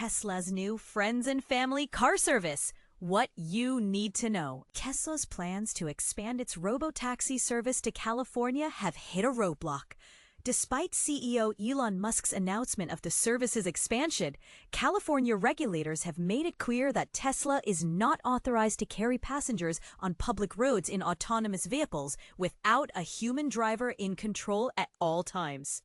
Tesla's new friends and family car service. What you need to know. Tesla's plans to expand its Robotaxi service to California have hit a roadblock. Despite CEO Elon Musk's announcement of the service's expansion, California regulators have made it clear that Tesla is not authorized to carry passengers on public roads in autonomous vehicles without a human driver in control at all times.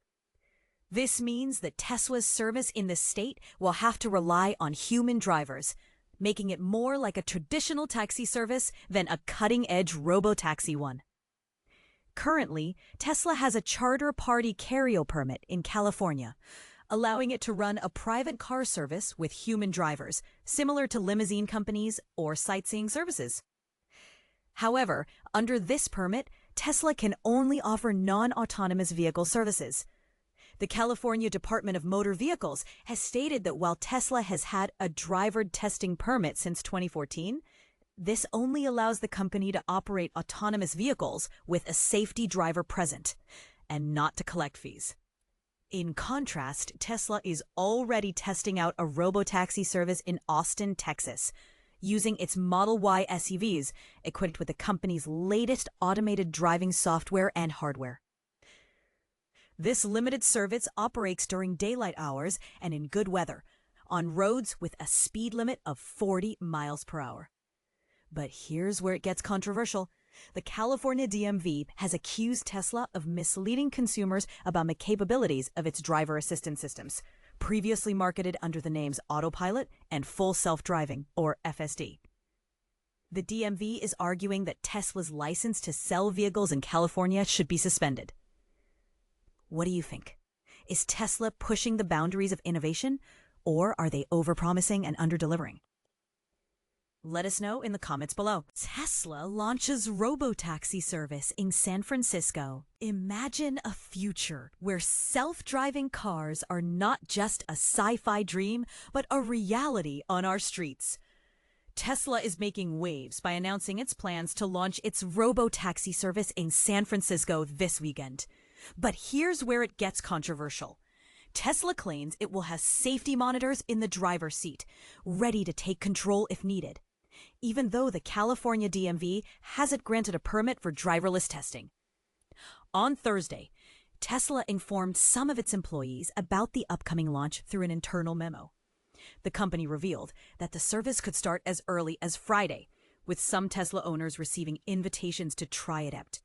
This means that Tesla's service in the state will have to rely on human drivers, making it more like a traditional taxi service than a cutting-edge robotaxi one. Currently, Tesla has a charter party carryo permit in California, allowing it to run a private car service with human drivers, similar to limousine companies or sightseeing services. However, under this permit, Tesla can only offer non-autonomous vehicle services. The California Department of Motor Vehicles has stated that while Tesla has had a driver testing permit since 2014, this only allows the company to operate autonomous vehicles with a safety driver present, and not to collect fees. In contrast, Tesla is already testing out a robotaxi service in Austin, Texas, using its Model Y SUVs equipped with the company's latest automated driving software and hardware. This limited service operates during daylight hours and in good weather, on roads with a speed limit of 40 miles per hour. But here's where it gets controversial. The California DMV has accused Tesla of misleading consumers about the capabilities of its driver assistance systems, previously marketed under the names Autopilot and Full Self-Driving, or FSD. The DMV is arguing that Tesla's license to sell vehicles in California should be suspended. What do you think? Is Tesla pushing the boundaries of innovation, or are they overpromising and underdelivering? Let us know in the comments below. Tesla launches robotaxi service in San Francisco. Imagine a future where self-driving cars are not just a sci-fi dream, but a reality on our streets. Tesla is making waves by announcing its plans to launch its robotaxi service in San Francisco this weekend. But here's where it gets controversial. Tesla claims it will have safety monitors in the driver's seat, ready to take control if needed, even though the California DMV hasn't granted a permit for driverless testing. On Thursday, Tesla informed some of its employees about the upcoming launch through an internal memo. The company revealed that the service could start as early as Friday, with some Tesla owners receiving invitations to try it out.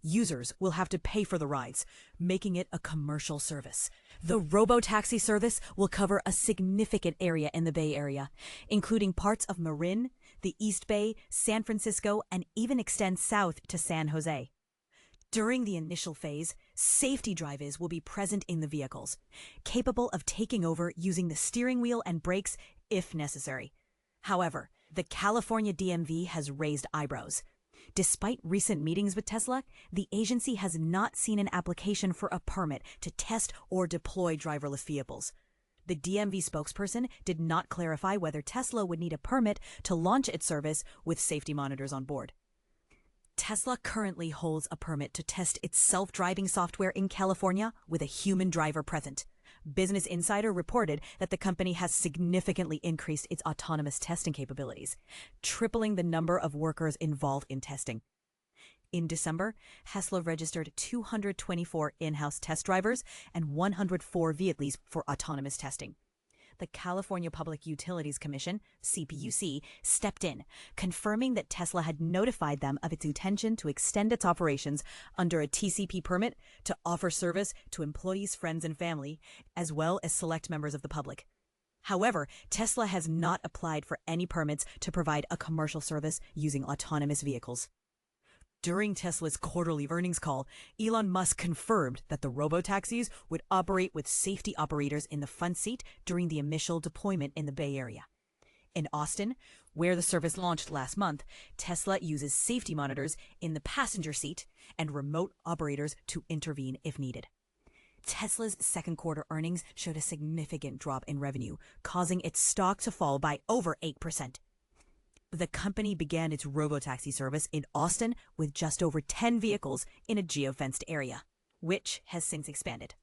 Users will have to pay for the rides, making it a commercial service. The robotaxi service will cover a significant area in the Bay Area, including parts of Marin, the East Bay, San Francisco, and even extend south to San Jose. During the initial phase, safety drivers will be present in the vehicles, capable of taking over using the steering wheel and brakes if necessary. However, the California DMV has raised eyebrows. Despite recent meetings with Tesla, the agency has not seen an application for a permit to test or deploy driverless vehicles. The DMV spokesperson did not clarify whether Tesla would need a permit to launch its service with safety monitors on board. Tesla currently holds a permit to test its self-driving software in California with a human driver present. Business Insider reported that the company has significantly increased its autonomous testing capabilities, tripling the number of workers involved in testing. In December, Tesla registered 224 in-house test drivers and 104 vehicles for autonomous testing. The California Public Utilities Commission, CPUC, stepped in, confirming that Tesla had notified them of its intention to extend its operations under a TCP permit to offer service to employees, friends, and family, as well as select members of the public. However, Tesla has not applied for any permits to provide a commercial service using autonomous vehicles. During Tesla's quarterly earnings call, Elon Musk confirmed that the robotaxis would operate with safety operators in the front seat during the initial deployment in the Bay Area. In Austin, where the service launched last month, Tesla uses safety monitors in the passenger seat and remote operators to intervene if needed. Tesla's second quarter earnings showed a significant drop in revenue, causing its stock to fall by over 8%. The company began its robotaxi service in Austin with just over 10 vehicles in a geofenced area, which has since expanded.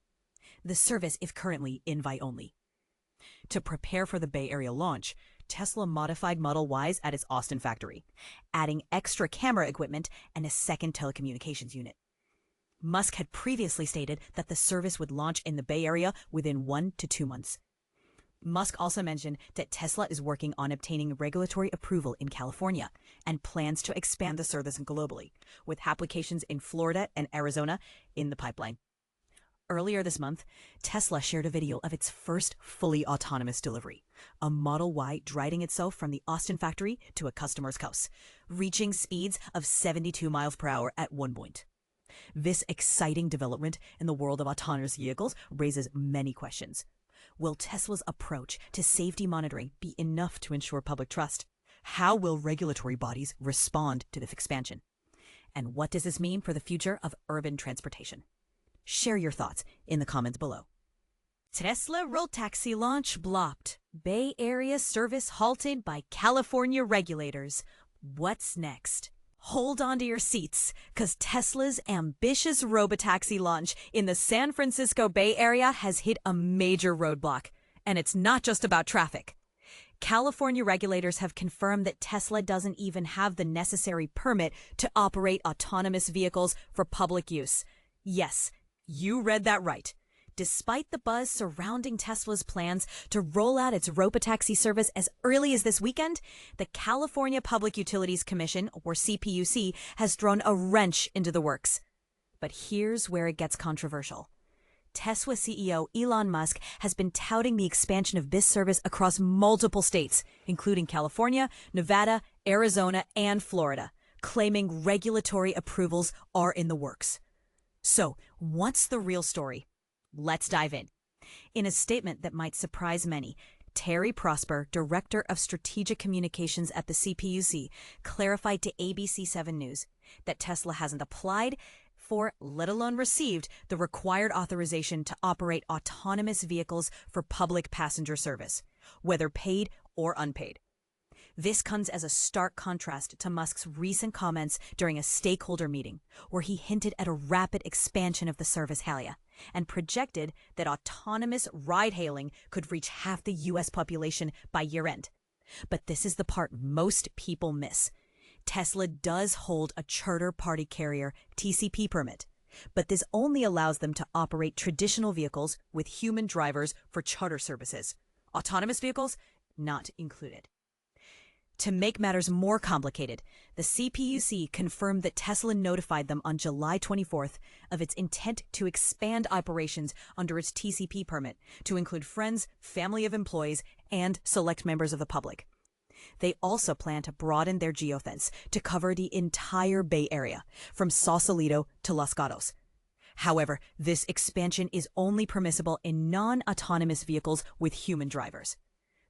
The service is currently invite-only. To prepare for the Bay Area launch, Tesla modified Model Ys at its Austin factory, adding extra camera equipment and a second telecommunications unit. Musk had previously stated that the service would launch in the Bay Area within 1 to 2 months. Musk also mentioned that Tesla is working on obtaining regulatory approval in California and plans to expand the service globally, with applications in Florida and Arizona in the pipeline. Earlier this month, Tesla shared a video of its first fully autonomous delivery, a Model Y driving itself from the Austin factory to a customer's house, reaching speeds of 72 miles per hour at one point. This exciting development in the world of autonomous vehicles raises many questions. Will Tesla's approach to safety monitoring be enough to ensure public trust? How will regulatory bodies respond to this expansion? And what does this mean for the future of urban transportation? Share your thoughts in the comments below. Tesla Robotaxi launch blocked. Bay Area service halted by California regulators. What's next? Hold on to your seats, because Tesla's ambitious Robotaxi launch in the San Francisco Bay Area has hit a major roadblock. And it's not just about traffic. California regulators have confirmed that Tesla doesn't even have the necessary permit to operate autonomous vehicles for public use. Yes, you read that right. Despite the buzz surrounding Tesla's plans to roll out its Robotaxi service as early as this weekend, the California Public Utilities Commission, or CPUC, has thrown a wrench into the works. But here's where it gets controversial. Tesla CEO Elon Musk has been touting the expansion of this service across multiple states, including California, Nevada, Arizona, and Florida, claiming regulatory approvals are in the works. So, what's the real story? Let's dive in. In a statement that might surprise many, Terry Prosper, Director of Strategic Communications at the CPUC, clarified to ABC7 News that Tesla hasn't applied for, let alone received, the required authorization to operate autonomous vehicles for public passenger service, whether paid or unpaid. This comes as a stark contrast to Musk's recent comments during a stakeholder meeting, where he hinted at a rapid expansion of the service and projected that autonomous ride-hailing could reach half the U.S. population by year-end. But this is the part most people miss. Tesla does hold a charter party carrier TCP permit, but this only allows them to operate traditional vehicles with human drivers for charter services. Autonomous vehicles, not included. To make matters more complicated, the CPUC confirmed that Tesla notified them on July 24th of its intent to expand operations under its TCP permit to include friends, family of employees, and select members of the public. They also plan to broaden their geofence to cover the entire Bay Area, from Sausalito to Los Gatos. However, this expansion is only permissible in non-autonomous vehicles with human drivers.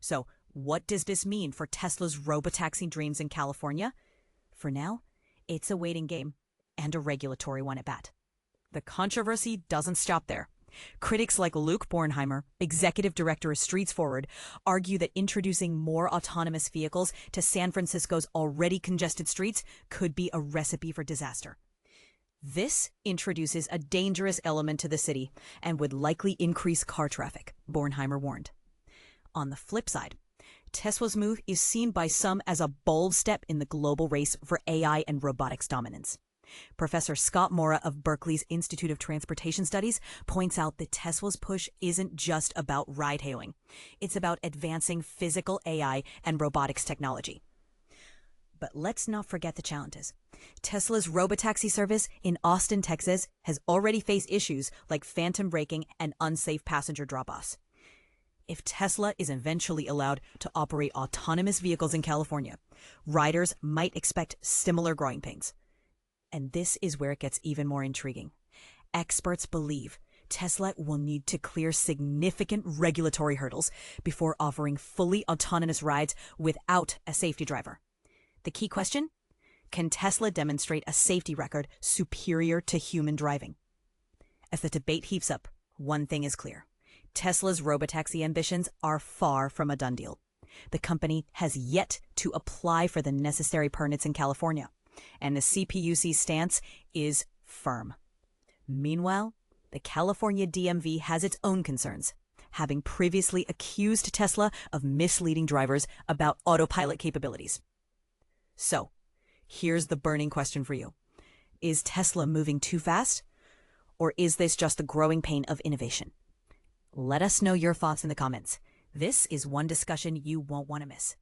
So, what does this mean for Tesla's robotaxi dreams in California? For now, it's a waiting game and a regulatory one at bat. The controversy doesn't stop there. Critics like Luke Bornheimer, executive director of Streets Forward, argue that introducing more autonomous vehicles to San Francisco's already congested streets could be a recipe for disaster. This introduces a dangerous element to the city and would likely increase car traffic, Bornheimer warned. On the flip side, Tesla's move is seen by some as a bold step in the global race for AI and robotics dominance. Professor Scott Mora of Berkeley's Institute of Transportation Studies points out that Tesla's push isn't just about ride-hailing. It's about advancing physical AI and robotics technology. But let's not forget the challenges. Tesla's Robotaxi service in Austin, Texas has already faced issues like phantom braking and unsafe passenger drop-offs. If Tesla is eventually allowed to operate autonomous vehicles in California, riders might expect similar growing pains. And this is where it gets even more intriguing. Experts believe Tesla will need to clear significant regulatory hurdles before offering fully autonomous rides without a safety driver. The key question? Can Tesla demonstrate a safety record superior to human driving? As the debate heaps up, one thing is clear. Tesla's robotaxi ambitions are far from a done deal. The company has yet to apply for the necessary permits in California, and the CPUC stance is firm. Meanwhile, the California DMV has its own concerns. having previously accused Tesla of misleading drivers about autopilot capabilities. So, here's the burning question for you. Is Tesla moving too fast? Or is this just the growing pain of innovation? Let us know your thoughts in the comments. This is one discussion you won't want to miss.